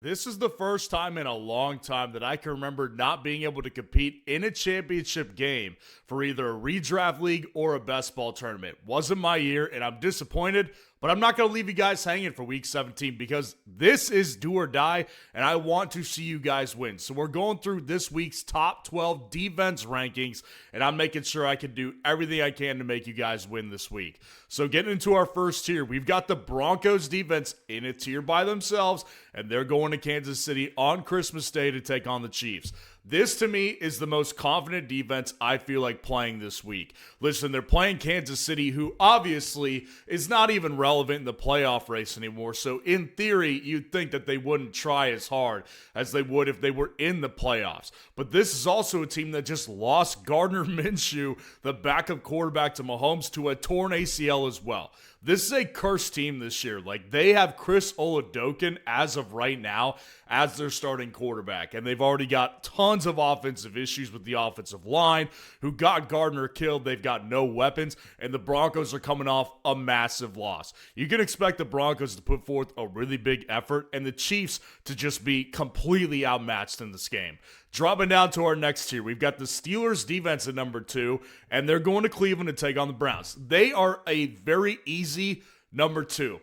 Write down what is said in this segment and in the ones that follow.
This is the first time in a long time that I can remember not being able to compete in a championship game for either a redraft league or a best ball tournament. Wasn't my year, and I'm disappointed, but I'm not going to leave you guys hanging for week 17 because this is do or die, and I want to see you guys win. So we're going through this week's top 12 defense rankings, and I'm making sure I can do everything I can to make you guys win this week. So getting into our first tier, we've got the Broncos defense in a tier by themselves, and they're going to Kansas City on Christmas Day to take on the Chiefs. This, to me, is the most confident defense I feel like playing this week. Listen, they're playing Kansas City, who obviously is not even relevant in the playoff race anymore. So, in theory, you'd think that they wouldn't try as hard as they would if they were in the playoffs. But this is also a team that just lost Gardner Minshew, the backup quarterback to Mahomes, to a torn ACL as well. This is a cursed team this year. Like, they have Chris Oladokun as of right now as their starting quarterback. And they've already got tons of offensive issues with the offensive line, who got Gardner killed. They've got no weapons. And the Broncos are coming off a massive loss. You can expect the Broncos to put forth a really big effort and the Chiefs to just be completely outmatched in this game. Dropping down to our next tier, we've got the Steelers defense at number 2, and they're going to Cleveland to take on the Browns. They are a very easy number 2,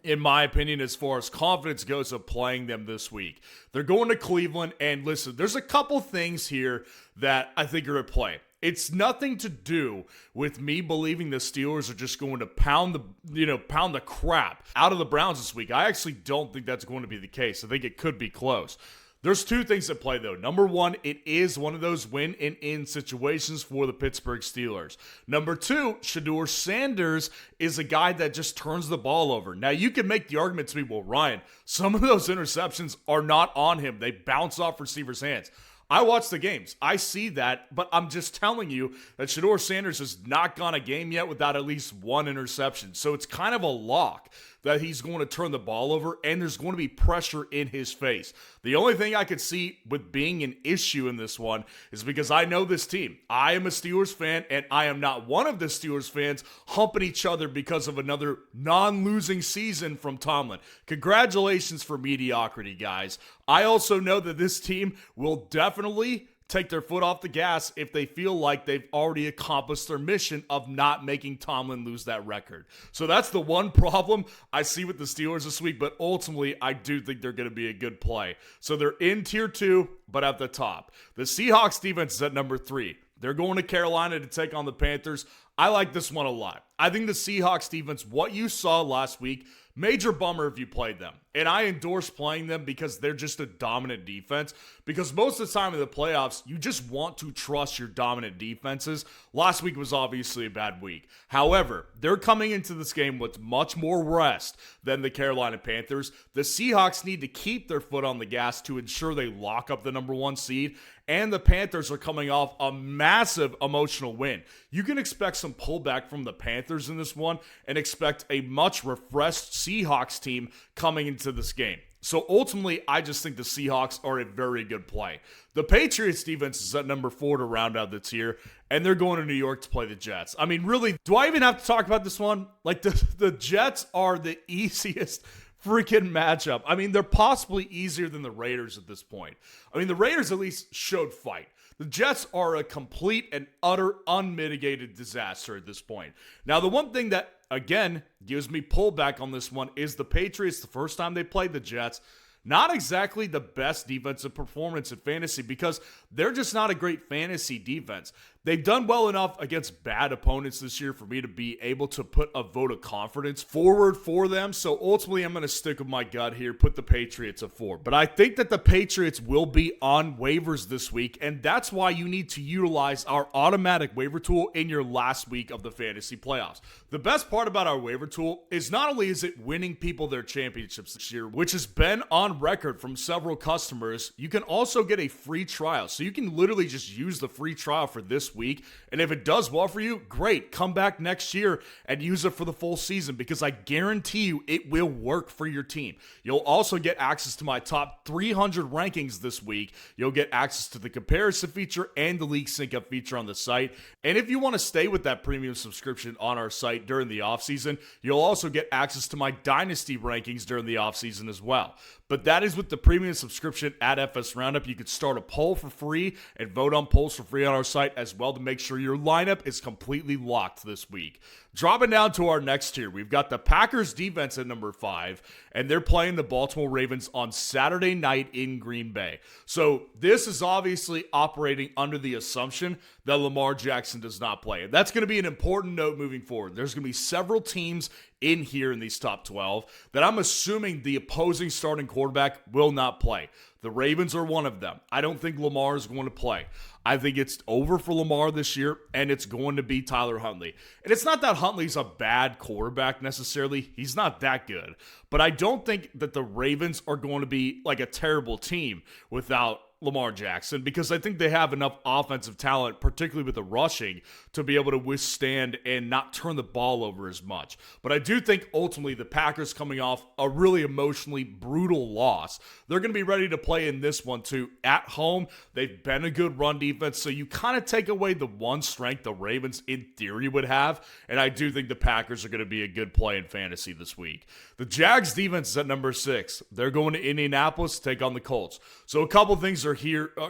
in my opinion, as far as confidence goes of playing them this week. They're going to Cleveland, and listen, there's a couple things here that I think are at play. It's nothing to do with me believing the Steelers are just going to pound the crap out of the Browns this week. I actually don't think that's going to be the case. I think it could be close. There's two things at play, though. Number one, it is one of those win-and-in situations for the Pittsburgh Steelers. Number two, Shedeur Sanders is a guy that just turns the ball over. Now, you can make the argument to me, well, Ryan, some of those interceptions are not on him. They bounce off receivers' hands. I watch the games. I see that, but I'm just telling you that Shedeur Sanders has not gone a game yet without at least one interception. So it's kind of a lock that he's going to turn the ball over, and there's going to be pressure in his face. The only thing I could see with being an issue in this one is because I know this team. I am a Steelers fan, and I am not one of the Steelers fans humping each other because of another non-losing season from Tomlin. Congratulations for mediocrity, guys. I also know that this team will definitely take their foot off the gas if they feel like they've already accomplished their mission of not making Tomlin lose that record. So that's the one problem I see with the Steelers this week, but ultimately I do think they're going to be a good play. So they're in tier 2, but at the top. The Seahawks defense is at number 3. They're going to Carolina to take on the Panthers. I like this one a lot. I think the Seahawks defense, what you saw last week, major bummer if you played them. And I endorse playing them because they're just a dominant defense. Because most of the time in the playoffs, you just want to trust your dominant defenses. Last week was obviously a bad week. However, they're coming into this game with much more rest than the Carolina Panthers. The Seahawks need to keep their foot on the gas to ensure they lock up the number 1 seed. And the Panthers are coming off a massive emotional win. You can expect some pullback from the Panthers in this one and expect a much refreshed Seahawks team coming into this game. So ultimately, I just think the Seahawks are a very good play. The Patriots defense is at number 4 to round out the tier, and they're going to New York to play the Jets. I mean, really, do I even have to talk about this one? Like, the Jets are the easiest freaking matchup. I mean, they're possibly easier than the Raiders at this point. I mean, the Raiders at least showed fight. The Jets are a complete and utter unmitigated disaster at this point. Now, the one thing that, again, gives me pullback on this one is the Patriots, the first time they played the Jets, not exactly the best defensive performance in fantasy because they're just not a great fantasy defense. They've done well enough against bad opponents this year for me to be able to put a vote of confidence forward for them. So ultimately, I'm going to stick with my gut here, put the Patriots at 4. But I think that the Patriots will be on waivers this week, and that's why you need to utilize our automatic waiver tool in your last week of the fantasy playoffs. The best part about our waiver tool is not only is it winning people their championships this year, which has been on record from several customers, you can also get a free trial. So you can literally just use the free trial for this week, and if it does well for you, great. Come back next year and use it for the full season because I guarantee you it will work for your team. You'll also get access to my top 300 rankings this week. You'll get access to the comparison feature and the league sync-up feature on the site. And if you want to stay with that premium subscription on our site during the offseason, you'll also get access to my dynasty rankings during the offseason as well. But that is with the premium subscription at FS Roundup. You could start a poll for free and vote on polls for free on our site as well to make sure your lineup is completely locked this week. Dropping down to our next tier, we've got the Packers defense at number 5, and they're playing the Baltimore Ravens on Saturday night in Green Bay. So this is obviously operating under the assumption that Lamar Jackson does not play. And that's going to be an important note moving forward. There's going to be several teams in here in these top 12 that I'm assuming the opposing starting quarterback will not play. The Ravens are one of them. I don't think Lamar is going to play. I think it's over for Lamar this year, and it's going to be Tyler Huntley. And it's not that Huntley's a bad quarterback necessarily. He's not that good. But I don't think that the Ravens are going to be like a terrible team without Lamar Jackson, because I think they have enough offensive talent, particularly with the rushing, to be able to withstand and not turn the ball over as much. But I do think ultimately the Packers, coming off a really emotionally brutal loss, they're going to be ready to play in this one too. At home, they've been a good run defense, so you kind of take away the one strength the Ravens in theory would have, and I do think the Packers are going to be a good play in fantasy this week. The Jags defense is at number 6. They're going to Indianapolis to take on the Colts. So a couple things are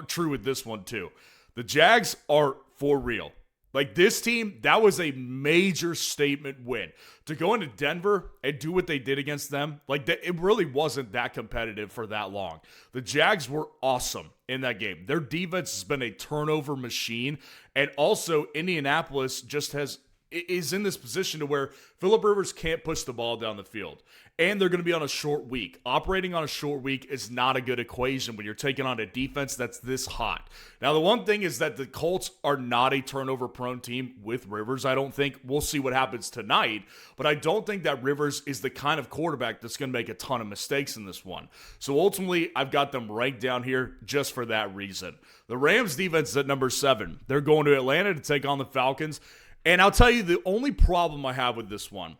true with this one too. The Jags are for real. Like, this team, that was a major statement win. To go into Denver and do what they did against them, it really wasn't that competitive for that long. The Jags were awesome in that game. Their defense has been a turnover machine, and also Indianapolis is in this position to where Phillip Rivers can't push the ball down the field. And they're going to be on a short week. Operating on a short week is not a good equation when you're taking on a defense that's this hot. Now, the one thing is that the Colts are not a turnover-prone team with Rivers, I don't think. We'll see what happens tonight. But I don't think that Rivers is the kind of quarterback that's going to make a ton of mistakes in this one. So ultimately, I've got them ranked down here just for that reason. The Rams defense is at number 7. They're going to Atlanta to take on the Falcons. And I'll tell you the only problem I have with this one,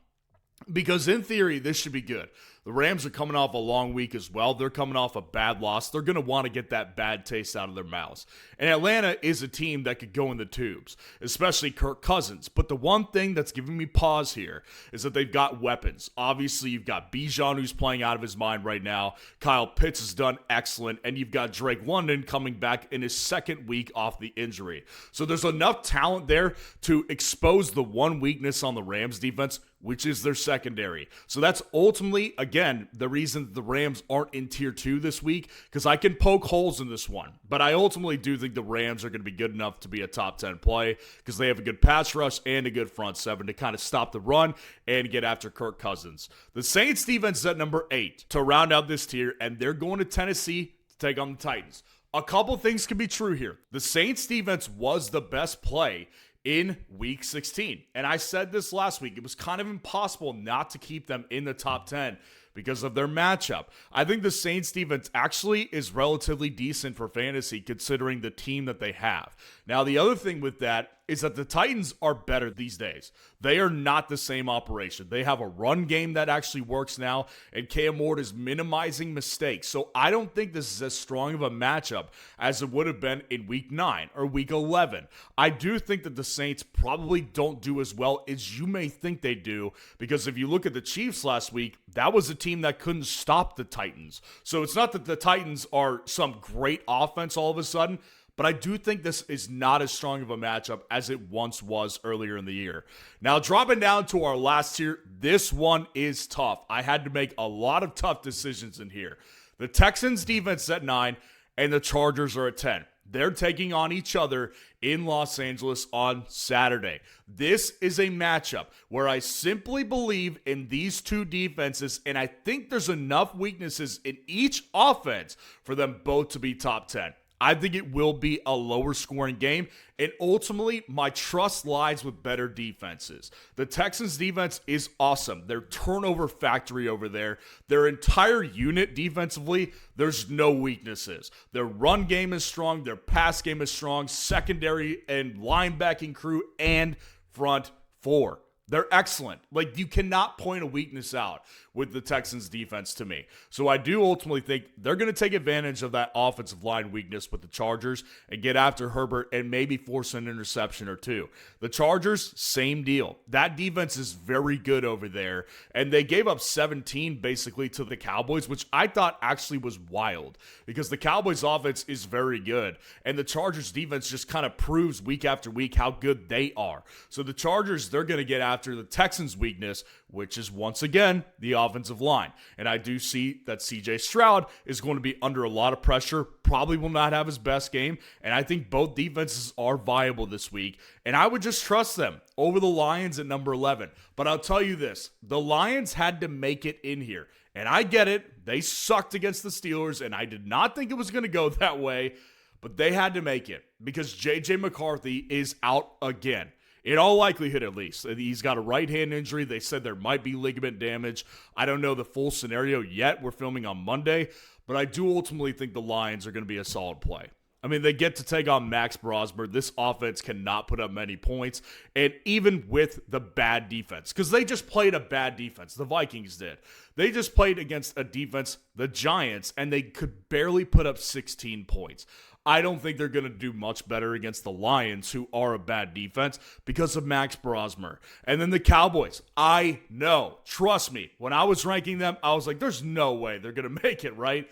because in theory, this should be good. The Rams are coming off a long week as well. They're coming off a bad loss. They're going to want to get that bad taste out of their mouths. And Atlanta is a team that could go in the tubes, especially Kirk Cousins. But the one thing that's giving me pause here is that they've got weapons. Obviously, you've got Bijan, who's playing out of his mind right now. Kyle Pitts has done excellent. And you've got Drake London coming back in his second week off the injury. So there's enough talent there to expose the one weakness on the Rams defense, which is their secondary. So that's ultimately, again, the reason the Rams aren't in tier 2 this week, because I can poke holes in this one. But I ultimately do think the Rams are going to be good enough to be a top 10 play, because they have a good pass rush and a good front 7 to kind of stop the run and get after Kirk Cousins. The Saints defense is at number 8 to round out this tier, and they're going to Tennessee to take on the Titans. A couple things can be true here. The Saints defense was the best play in week 16. And I said this last week. It was kind of impossible not to keep them in the top 10 because of their matchup. I think the Saints defense actually is relatively decent for fantasy considering the team that they have. Now, the other thing with that is that the Titans are better these days. They are not the same operation. They have a run game that actually works now, and Cam Ward is minimizing mistakes. So I don't think this is as strong of a matchup as it would have been in week 9 or week 11. I do think that the Saints probably don't do as well as you may think they do, because if you look at the Chiefs last week, that was a team that couldn't stop the Titans. So it's not that the Titans are some great offense all of a sudden, but I do think this is not as strong of a matchup as it once was earlier in the year. Now, dropping down to our last tier, this one is tough. I had to make a lot of tough decisions in here. The Texans defense at 9 and the Chargers are at 10. They're taking on each other in Los Angeles on Saturday. This is a matchup where I simply believe in these two defenses, and I think there's enough weaknesses in each offense for them both to be top 10. I think it will be a lower scoring game, and ultimately, my trust lies with better defenses. The Texans defense is awesome. Their turnover factory over there, their entire unit defensively, there's no weaknesses. Their run game is strong, their pass game is strong, secondary and linebacking crew, and front 4. They're excellent. Like, you cannot point a weakness out with the Texans defense to me. So I do ultimately think they're going to take advantage of that offensive line weakness with the Chargers and get after Herbert and maybe force an interception or two. The Chargers, same deal. That defense is very good over there, and they gave up 17 basically to the Cowboys, which I thought actually was wild because the Cowboys offense is very good, and the Chargers defense just kind of proves week after week how good they are. So the Chargers, they're going to get after the Texans' weakness, which is once again the offensive line. And I do see that CJ Stroud is going to be under a lot of pressure, probably will not have his best game, and I think both defenses are viable this week, and I would just trust them over the Lions at number 11. But I'll tell you this, the Lions had to make it in here, and I get it, they sucked against the Steelers, and I did not think it was going to go that way, but they had to make it because J.J. McCarthy is out again. In all likelihood, at least. He's got a right hand injury. They said there might be ligament damage. I don't know the full scenario yet. We're filming on Monday. But I do ultimately think the Lions are going to be a solid play. I mean, they get to take on Max Brosmer. This offense cannot put up many points. And even with the bad defense, because they just played a bad defense. The Vikings did. They just played against a defense, the Giants, and they could barely put up 16 points. I don't think they're going to do much better against the Lions, who are a bad defense, because of Max Brosmer. And then the Cowboys, I know, trust me, when I was ranking them, I was like, there's no way they're going to make it, right?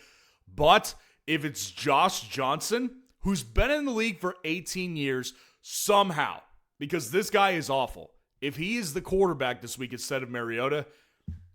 But if it's Josh Johnson, who's been in the league for 18 years, somehow, because this guy is awful, if he is the quarterback this week instead of Mariota,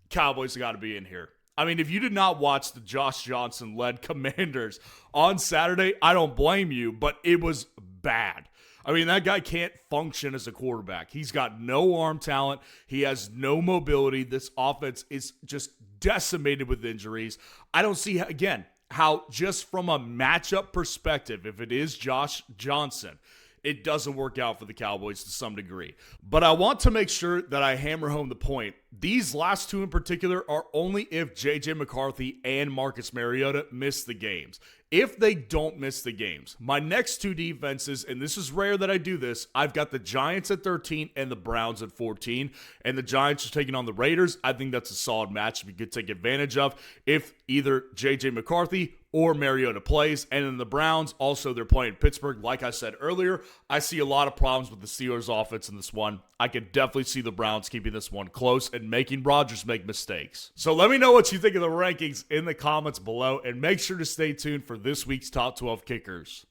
Cowboys got to be in here. I mean, if you did not watch the Josh Johnson-led Commanders on Saturday, I don't blame you, but it was bad. I mean, that guy can't function as a quarterback. He's got no arm talent. He has no mobility. This offense is just decimated with injuries. I don't see, again, how just from a matchup perspective, if it is Josh Johnson, it doesn't work out for the Cowboys to some degree. But I want to make sure that I hammer home the point. These last two in particular are only if J.J. McCarthy and Marcus Mariota miss the games. If they don't miss the games, my next two defenses, and this is rare that I do this, I've got the Giants at 13 and the Browns at 14, and the Giants are taking on the Raiders. I think that's a solid match we could take advantage of if either J.J. McCarthy or Mariota plays. And in the Browns, also they're playing Pittsburgh. Like I said earlier, I see a lot of problems with the Steelers offense in this one. I could definitely see the Browns keeping this one close and making Rodgers make mistakes. So let me know what you think of the rankings in the comments below, and make sure to stay tuned for this week's Top 12 Kickers.